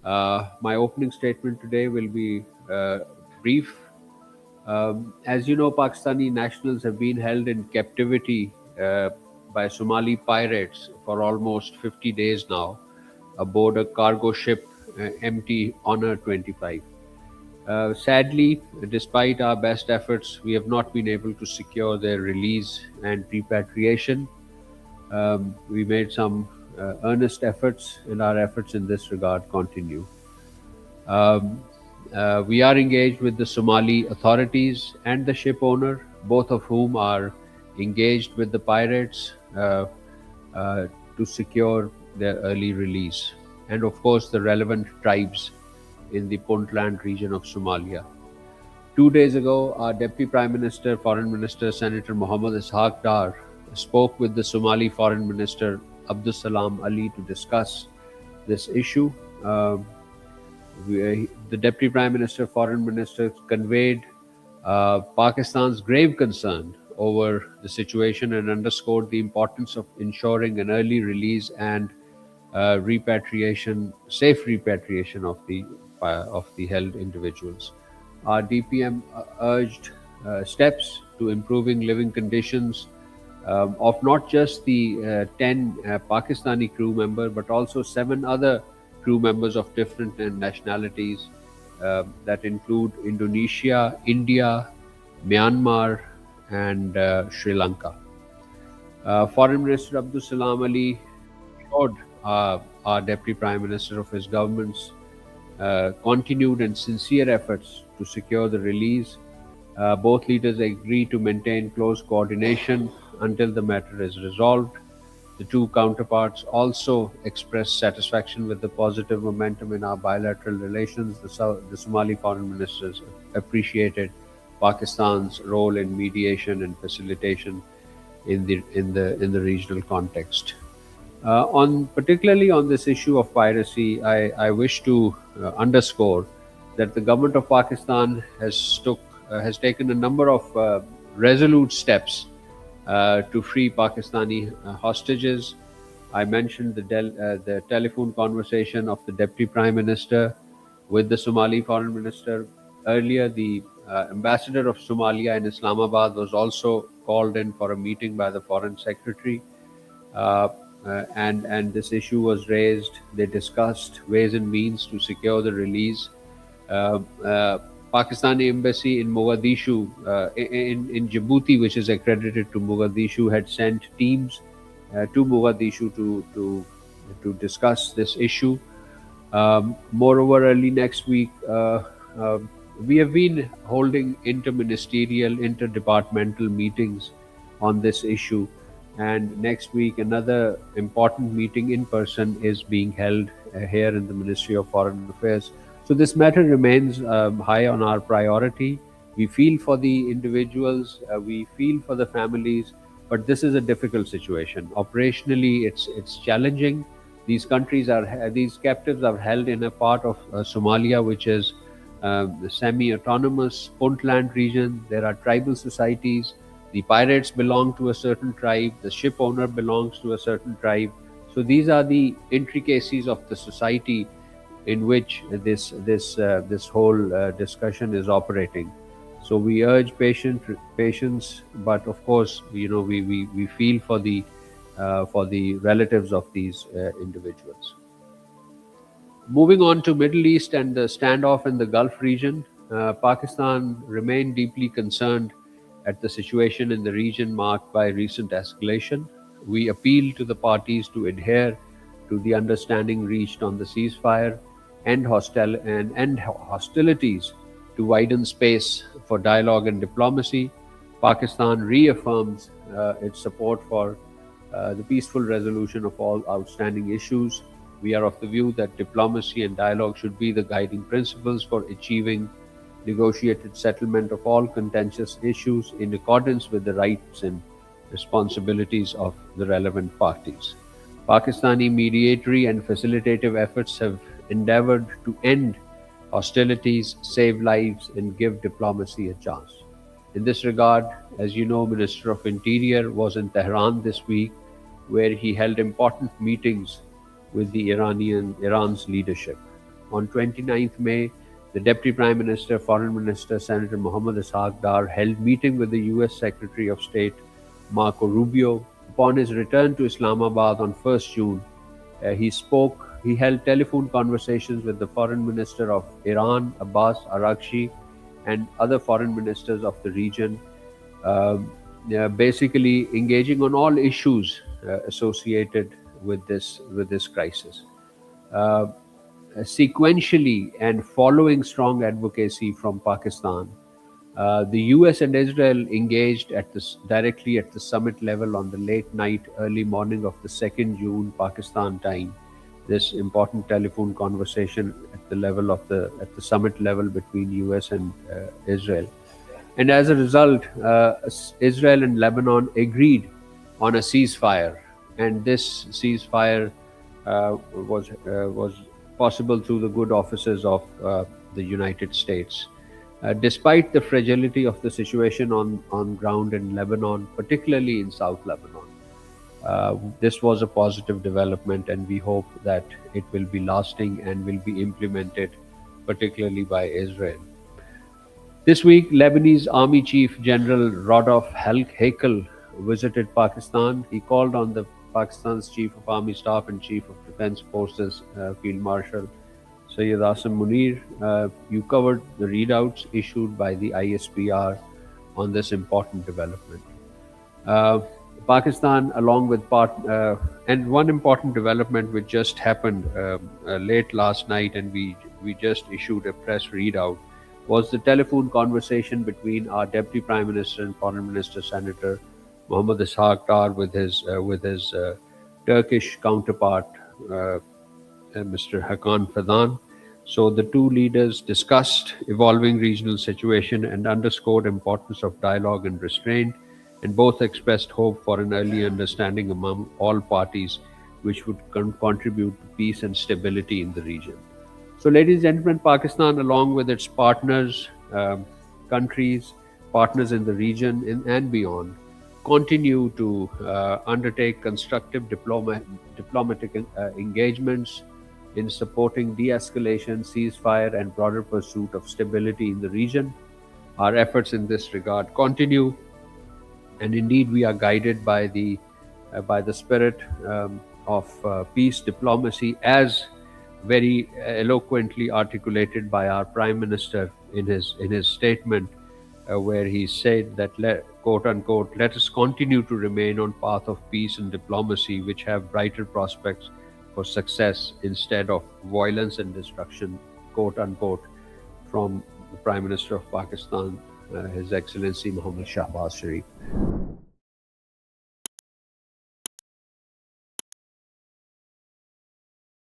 My opening statement today will be brief. As you know, Pakistani nationals have been held in captivity by Somali pirates for almost 50 days now aboard a cargo ship MT Honor 25. Sadly, despite our best efforts, we have not been able to secure their release and repatriation. We made some earnest efforts, and our efforts in this regard continue. Um, we are engaged with the Somali authorities and the ship owner, both of whom are engaged with the pirates uh, to secure their early release, and of course, the relevant tribes in the Puntland region of Somalia. 2 days ago, our Deputy Prime Minister, Foreign Minister, Senator Mohammed Ishaq Dar, spoke with the Somali Foreign Minister Abdus Salam Ali to discuss this issue. Um the Deputy Prime Minister, Foreign Minister conveyed Pakistan's grave concern over the situation and underscored the importance of ensuring an early release and safe repatriation of the held individuals. Our DPM urged steps to improving living conditions of not just the 10 Pakistani crew members, but also seven other crew members of different nationalities that include Indonesia, India, Myanmar, and Sri Lanka. Foreign Minister Abdul Salam Ali assured our Deputy Prime Minister of his government's continued and sincere efforts to secure the release. Both leaders agreed to maintain close coordination until the matter is resolved. The two counterparts also expressed satisfaction with the positive momentum in our bilateral relations. The Somali foreign ministers appreciated Pakistan's role in mediation and facilitation in the regional context. On particularly on this issue of piracy, I wish to underscore that the government of Pakistan has taken a number of resolute steps to free Pakistani hostages. I mentioned the telephone conversation of the Deputy Prime Minister with the Somali Foreign Minister earlier. The ambassador of Somalia in Islamabad was also called in for a meeting by the Foreign Secretary, uh, and this issue was raised. They discussed ways and means to secure the release. Uh, uh, Pakistani embassy in Mogadishu, in Djibouti, which is accredited to Mogadishu, had sent teams to Mogadishu to discuss this issue. Moreover, early next week, uh, we have been holding interministerial, interdepartmental meetings on this issue. And next week, another important meeting in person is being held here in the Ministry of Foreign Affairs. So, this matter remains high on our priority. We feel for the individuals, we feel for the families, but this is a difficult situation. Operationally, it's challenging. These captives are held in a part of Somalia which is the semi-autonomous Puntland region. There are tribal societies. The pirates belong to a certain tribe. The ship owner belongs to a certain tribe. So these are the intricacies of the society in which this whole discussion is operating. So we urge patience, but of course, we feel for the relatives of these individuals. Moving on to Middle East and the standoff in the Gulf region, Pakistan remained deeply concerned at the situation in the region marked by recent escalation. We appeal to the parties to adhere to the understanding reached on the ceasefire, end hostilities, to widen space for dialogue and diplomacy. Pakistan reaffirms its support for the peaceful resolution of all outstanding issues. We are of the view that diplomacy and dialogue should be the guiding principles for achieving negotiated settlement of all contentious issues in accordance with the rights and responsibilities of the relevant parties. Pakistani mediatory and facilitative efforts have endeavored to end hostilities, save lives, and give diplomacy a chance. In this regard, as you know, Minister of Interior was in Tehran this week, where he held important meetings with Iran's leadership. On 29th May, the Deputy Prime Minister, Foreign Minister, Senator Mohammad Ishaq Dar held meeting with the US Secretary of State Marco Rubio. Upon his return to Islamabad on 1st June, he held telephone conversations with the Foreign Minister of Iran, Abbas Araghchi, and other foreign ministers of the region, basically engaging on all issues associated with this crisis. Uh, Sequentially and following strong advocacy from Pakistan, the US and Israel engaged directly at the summit level on the late night, early morning of the 2nd June Pakistan time. This important telephone conversation at the summit level between US and Israel. And as a result, Israel and Lebanon agreed on a ceasefire, and this ceasefire was possible through the good offices of the United States. Despite the fragility of the situation on ground in Lebanon, particularly in South Lebanon, this was a positive development, and we hope that it will be lasting and will be implemented, particularly by Israel. This week, Lebanese Army Chief General Rodolphe Hakel visited Pakistan. He called on the Pakistan's Chief of Army Staff and Chief of Defense Forces, Field Marshal Sayyid Asim Munir. You covered the readouts issued by the ISPR on this important development. Uh, Pakistan, along with and one important development which just happened late last night, and we just issued a press readout, was the telephone conversation between our Deputy Prime Minister and Foreign Minister Senator Mohammad Ishaq Dar with his Turkish counterpart, Mr. Hakan Fidan. So the two leaders discussed evolving regional situation and underscored importance of dialogue and restraint, and both expressed hope for an early understanding among all parties, which would contribute to peace and stability in the region. So, ladies and gentlemen, Pakistan, along with its countries, partners in the region and beyond, continue to undertake constructive diplomatic engagements in supporting de escalation, ceasefire, and broader pursuit of stability in the region. Our efforts in this regard continue, and indeed we are guided by the spirit of peace diplomacy, as very eloquently articulated by our Prime Minister in his statement, where he said that, quote unquote, let us continue to remain on path of peace and diplomacy, which have brighter prospects for success instead of violence and destruction, quote unquote, from the Prime Minister of Pakistan, His Excellency Muhammad Shahbaz Sharif.